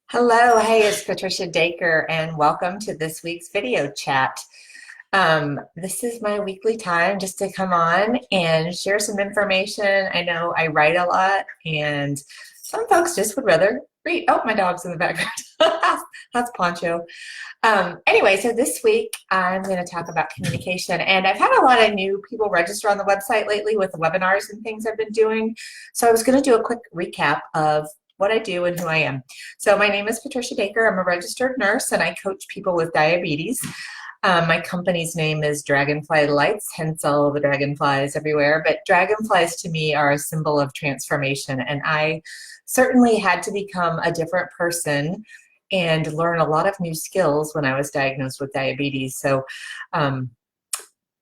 Hello, hey, it's Patricia Daker, and welcome to this week's video chat. This is my weekly time just to come on and share some information. I know I write a lot, and some folks just would rather read. Oh, my dog's in the background. That's Poncho. Anyway, so this week I'm going to talk about communication, and I've had a lot of new people register on the website lately with the webinars and things I've been doing. So I was going to do a quick recap of what I do and who I am. So my name is Patricia Daker. I'm a registered nurse, and I coach people with diabetes. My company's name is Dragonfly Lights, hence all the dragonflies everywhere. But dragonflies to me are a symbol of transformation, and I certainly had to become a different person and learn a lot of new skills when I was diagnosed with diabetes. So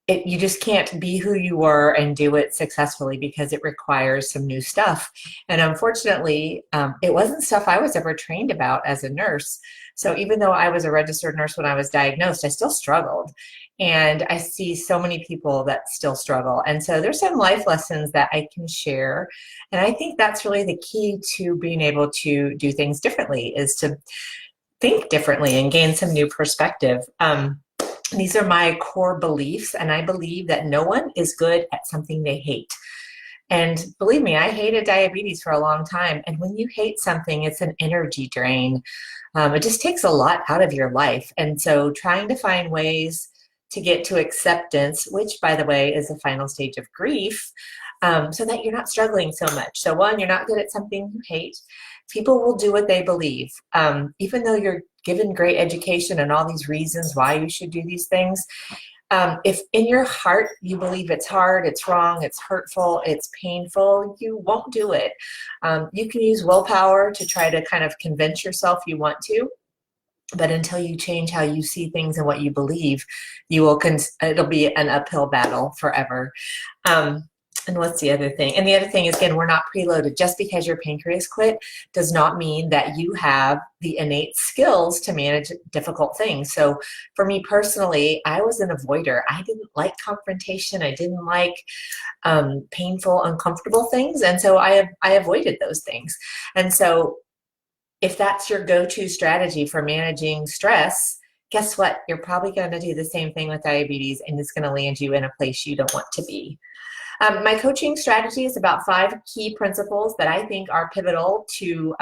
you just can't be who you were and do it successfully because it requires some new stuff. And unfortunately, it wasn't stuff I was ever trained about as a nurse. So even though I was a registered nurse when I was diagnosed, I still struggled. And I see so many people that still struggle. And so there's some life lessons that I can share. And I think that's really the key to being able to do things differently, is to think differently and gain some new perspective. These are my core beliefs, and I believe that no one is good at something they hate. And believe me, I hated diabetes for a long time. And when you hate something, it's an energy drain. It just takes a lot out of your life. And so trying to find ways to get to acceptance, which, by the way, is the final stage of grief, so that you're not struggling so much. So one, you're not good at something you hate. People will do what they believe. Even though you're given great education and all these reasons why you should do these things, if in your heart you believe it's hard, it's wrong, it's hurtful, it's painful, you won't do it. You can use willpower to try to kind of convince yourself you want to, but until you change how you see things and what you believe, it'll be an uphill battle forever. And what's the other thing? And the other thing is, again, we're not preloaded. Just because your pancreas quit does not mean that you have the innate skills to manage difficult things. So for me personally, I was an avoider. I didn't like confrontation. I didn't like painful, uncomfortable things. And so I avoided those things. And so if that's your go-to strategy for managing stress, guess what? You're probably going to do the same thing with diabetes, and it's going to land you in a place you don't want to be. My coaching strategy is about 5 key principles that I think are pivotal to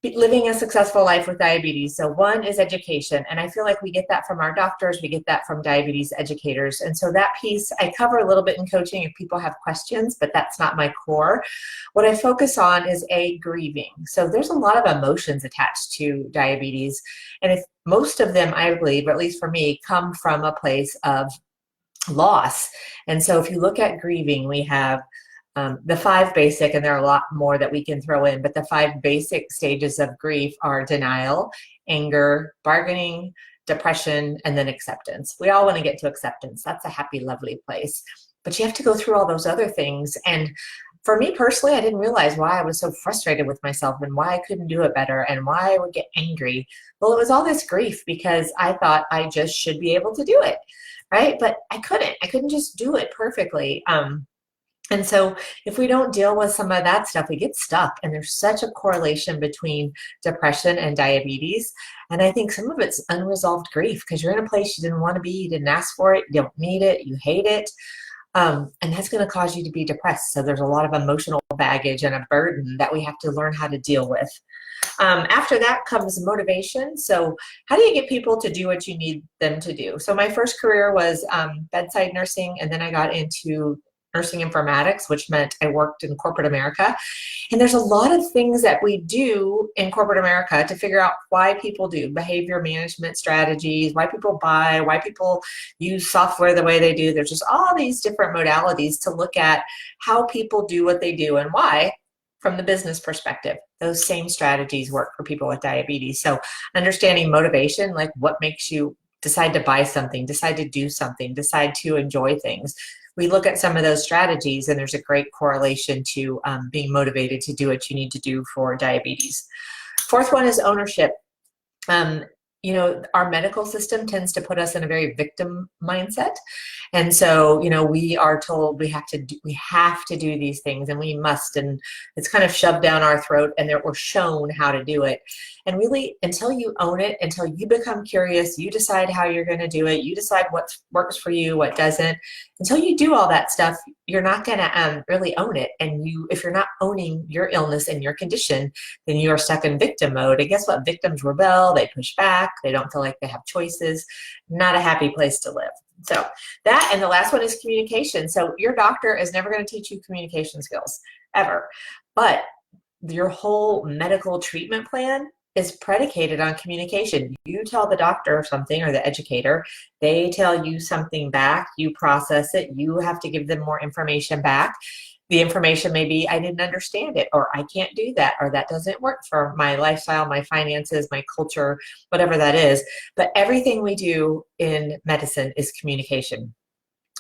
living a successful life with diabetes. So one is education, and I feel like we get that from our doctors, we get that from diabetes educators. And so that piece I cover a little bit in coaching if people have questions, but that's not my core. What I focus on is grieving. So there's a lot of emotions attached to diabetes, and if most of them, I believe, or at least for me, come from a place of loss. And so if you look at grieving, we have the 5 basic, and there are a lot more that we can throw in, but the 5 basic stages of grief are denial, anger, bargaining, depression, and then acceptance. We all want to get to acceptance. That's a happy, lovely place. But you have to go through all those other things. And for me personally, I didn't realize why I was so frustrated with myself and why I couldn't do it better and why I would get angry. Well, it was all this grief because I thought I just should be able to do it. Right? But I couldn't just do it perfectly. And so if we don't deal with some of that stuff, we get stuck. And there's such a correlation between depression and diabetes. And I think some of it's unresolved grief because you're in a place you didn't want to be, you didn't ask for it, you don't need it, you hate it. And that's going to cause you to be depressed. So there's a lot of emotional baggage and a burden that we have to learn how to deal with. After that comes motivation. So how do you get people to do what you need them to do? So my first career was bedside nursing, and then I got into nursing informatics, which meant I worked in corporate America. And there's a lot of things that we do in corporate America to figure out why people do behavior management strategies, why people buy, why people use software the way they do. There's just all these different modalities to look at how people do what they do and why. From the business perspective, those same strategies work for people with diabetes. So understanding motivation, like what makes you decide to buy something, decide to do something, decide to enjoy things. We look at some of those strategies, and there's a great correlation to being motivated to do what you need to do for diabetes. Fourth one is ownership. you know, our medical system tends to put us in a very victim mindset. And so, you know, we are told we have to do these things and we must, and it's kind of shoved down our throat and that we're shown how to do it. And really, until you own it, until you become curious, you decide how you're going to do it, you decide what works for you, what doesn't, until you do all that stuff, you're not going to really own it. And if you're not owning your illness and your condition, then you are stuck in victim mode. And guess what? Victims rebel, they push back, they don't feel like they have choices. Not a happy place to live. So that, and the last one is communication. So your doctor is never going to teach you communication skills, ever. But your whole medical treatment plan is predicated on communication. You tell the doctor something, or the educator, they tell you something back, you process it, you have to give them more information back. The information may be, I didn't understand it, or I can't do that, or that doesn't work for my lifestyle, my finances, my culture, whatever that is. But everything we do in medicine is communication.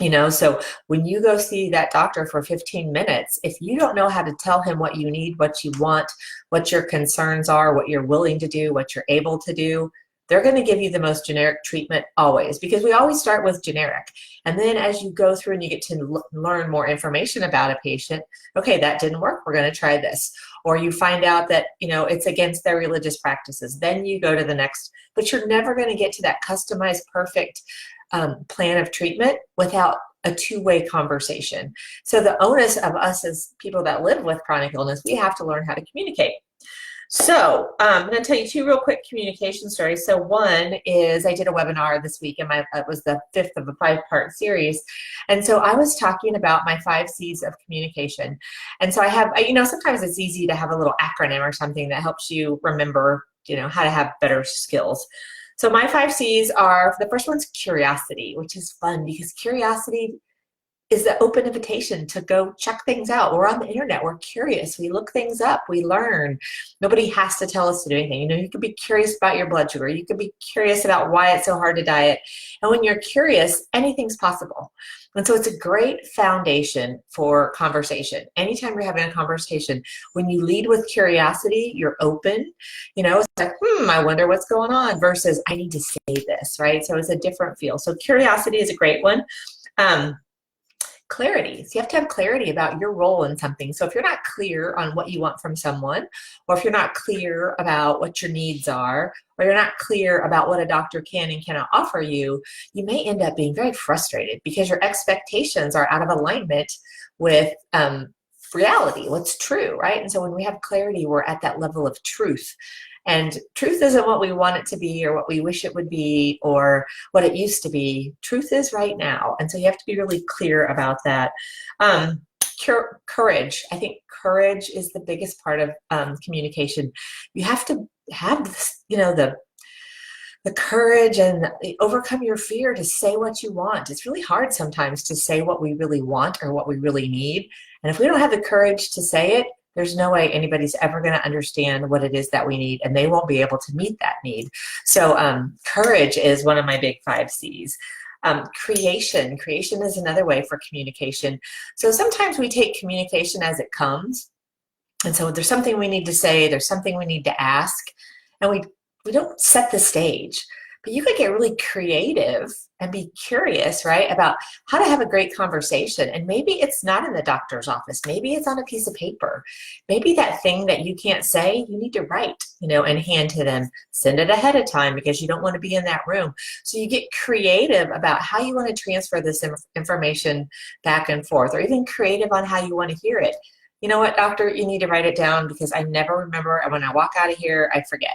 You know, so when you go see that doctor for 15 minutes, if you don't know how to tell him what you need, what you want, what your concerns are, what you're willing to do, what you're able to do, they're going to give you the most generic treatment always, because we always start with generic. And then as you go through and you get to learn more information about a patient, okay, that didn't work, we're going to try this. Or you find out that, you know, it's against their religious practices, then you go to the next. But you're never going to get to that customized, perfect plan of treatment without a two-way conversation. So the onus of us as people that live with chronic illness, we have to learn how to communicate. So I'm going to tell you two real quick communication stories. So one is, I did a webinar this week, and it was the 5th of a 5-part series. And so I was talking about my 5 C's of communication. And so I have, you know, sometimes it's easy to have a little acronym or something that helps you remember, you know, how to have better skills. So my 5 C's are, the first one's curiosity, which is fun because curiosity is the open invitation to go check things out. We're on the internet, we're curious, we look things up, we learn. Nobody has to tell us to do anything. You know, you could be curious about your blood sugar, you could be curious about why it's so hard to diet. And when you're curious, anything's possible. And so it's a great foundation for conversation. Anytime you're having a conversation, when you lead with curiosity, you're open. You know, it's like, I wonder what's going on, versus I need to say this, right? So it's a different feel. So curiosity is a great one. Clarity. So you have to have clarity about your role in something. So if you're not clear on what you want from someone, or if you're not clear about what your needs are, or you're not clear about what a doctor can and cannot offer you, you may end up being very frustrated because your expectations are out of alignment with reality, what's true, right? And so when we have clarity, we're at that level of truth. And truth isn't what we want it to be, or what we wish it would be, or what it used to be. Truth is right now. And so you have to be really clear about that. Courage. I think courage is the biggest part of communication. You have to have this, you know, the courage and overcome your fear to say what you want. It's really hard sometimes to say what we really want or what we really need. And if we don't have the courage to say it, there's no way anybody's ever going to understand what it is that we need, and they won't be able to meet that need. So courage is one of my big 5 C's. Creation. Creation is another way for communication. So sometimes we take communication as it comes. And so there's something we need to say, there's something we need to ask, and we don't set the stage. But you could get really creative and be curious, right, about how to have a great conversation. And maybe it's not in the doctor's office. Maybe it's on a piece of paper. Maybe that thing that you can't say, you need to write, you know, and hand to them. Send it ahead of time because you don't want to be in that room. So you get creative about how you want to transfer this information back and forth, or even creative on how you want to hear it. You know what, doctor, you need to write it down because I never remember, and when I walk out of here, I forget.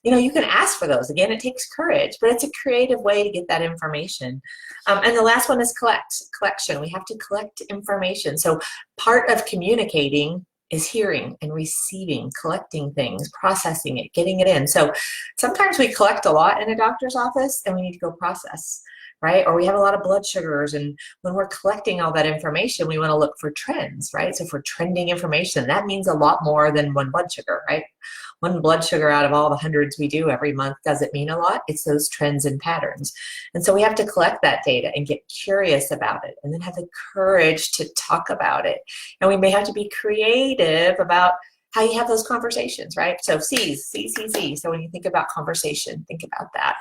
You know, you can ask for those. Again, it takes courage, but it's a creative way to get that information. And the last one is collection. We have to collect information. So part of communicating is hearing and receiving, collecting things, processing it, getting it in. So sometimes we collect a lot in a doctor's office and we need to go process, right? Or we have a lot of blood sugars, and when we're collecting all that information, we want to look for trends, right? So for trending information, that means a lot more than one blood sugar, right? One blood sugar out of all the hundreds we do every month doesn't mean a lot. It's those trends and patterns. And so we have to collect that data and get curious about it, and then have the courage to talk about it. And we may have to be creative about how you have those conversations, right? So C's, C, C, C. So when you think about conversation, think about that.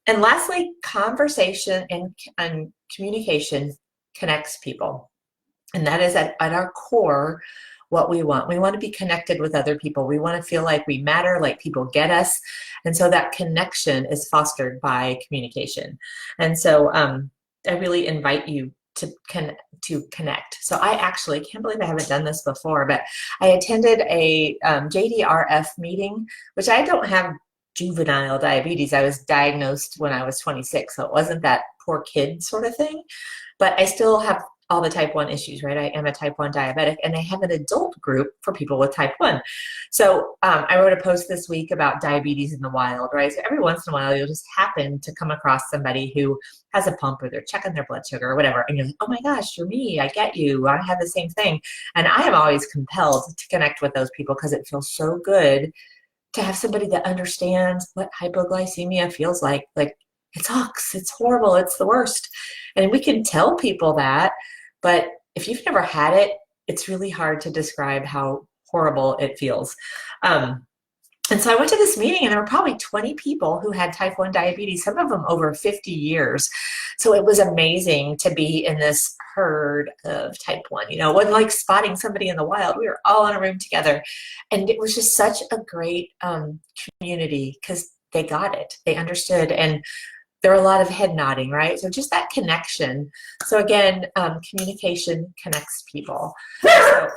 And lastly, conversation and communication connects people. And that is at our core what we want. We want to be connected with other people. We want to feel like we matter, like people get us. And so that connection is fostered by communication. And so I really invite you to connect. So I actually can't believe I haven't done this before, but I attended a JDRF meeting, which I don't have juvenile diabetes. I was diagnosed when I was 26, so it wasn't that poor kid sort of thing, but I still have all the type 1 issues, right? I am a type 1 diabetic, and they have an adult group for people with type 1. So I wrote a post this week about diabetes in the wild, right? So every once in a while, you'll just happen to come across somebody who has a pump, or they're checking their blood sugar or whatever, and you're like, oh my gosh, you're me, I get you, I have the same thing. And I am always compelled to connect with those people because it feels so good to have somebody that understands what hypoglycemia feels like. Like, it sucks, it's horrible, it's the worst. And we can tell people that, but if you've never had it, it's really hard to describe how horrible it feels. And so I went to this meeting, and there were probably 20 people who had type 1 diabetes, some of them over 50 years. So it was amazing to be in this herd of type 1. You know, it wasn't like spotting somebody in the wild. We were all in a room together. And it was just such a great community because they got it. They understood. And there were a lot of head nodding, right? So just that connection. So again, communication connects people. So,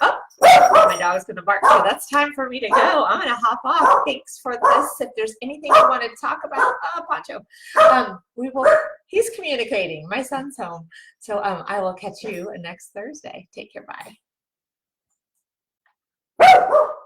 my dog's gonna bark. So that's time for me to go. I'm gonna hop off. Thanks for this. If there's anything you want to talk about, Pancho, he's communicating. My son's home. So I will catch you next Thursday. Take care, bye.